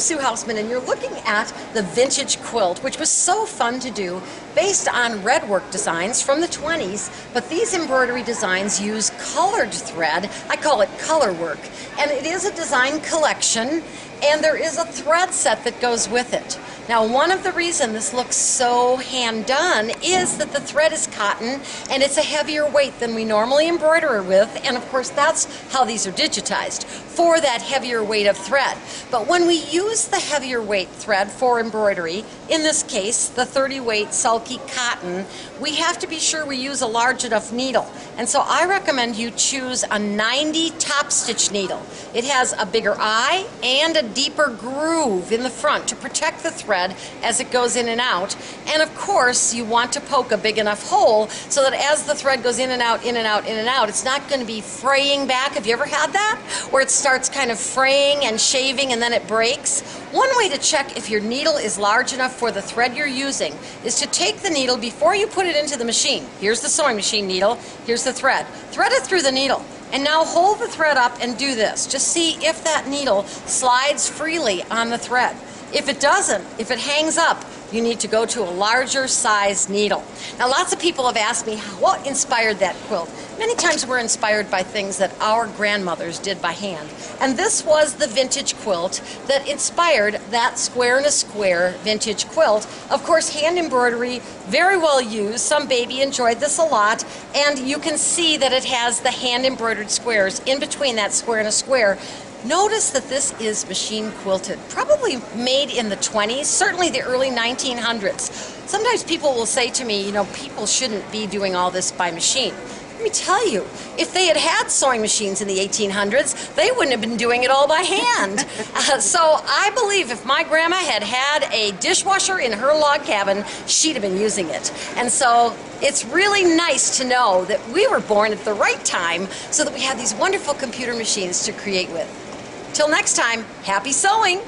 Sue Hausmann, and you're looking at the vintage quilt, which was so fun to do, based on red work designs from the 20s, but these embroidery designs use colored thread. I call it color work, and it is a design collection, and there is a thread set that goes with it. Now, one of the reasons this looks so hand done is that the thread is cotton and it's a heavier weight than we normally embroider with, and of course that's how these are digitized, for that heavier weight of thread. But when we use the heavier weight thread for embroidery, in this case the 30 weight sulky cotton, we have to be sure we use a large enough needle. And so I recommend you choose a 90 top stitch needle. It has a bigger eye and a deeper groove in the front to protect the thread as it goes in and out. And of course you want to poke a big enough hole so that as the thread goes in and out, in and out, in and out, it's not going to be fraying back. Have you ever had that? Where it starts kind of fraying and shaving and then it breaks? One way to check if your needle is large enough for the thread you're using is to take the needle before you put it into the machine. Here's the sewing machine needle, here's the thread. Thread it through the needle. And now hold the thread up and do this. Just see if that needle slides freely on the thread. If it doesn't, if it hangs up, you need to go to a larger size needle. Now, lots of people have asked me what inspired that quilt. Many times we're inspired by things that our grandmothers did by hand. And this was the vintage quilt that inspired that square and a square vintage quilt. Of course, hand embroidery, very well used. Some baby enjoyed this a lot. And you can see that it has the hand embroidered squares in between that square and a square. Notice that this is machine quilted, probably made in the 20s, certainly the early 1900s. Sometimes people will say to me, you know, people shouldn't be doing all this by machine. Let me tell you, if they had had sewing machines in the 1800s, they wouldn't have been doing it all by hand. So I believe if my grandma had had a dishwasher in her log cabin, she'd have been using it. And so it's really nice to know that we were born at the right time so that we have these wonderful computer machines to create with. Till next time, happy sewing!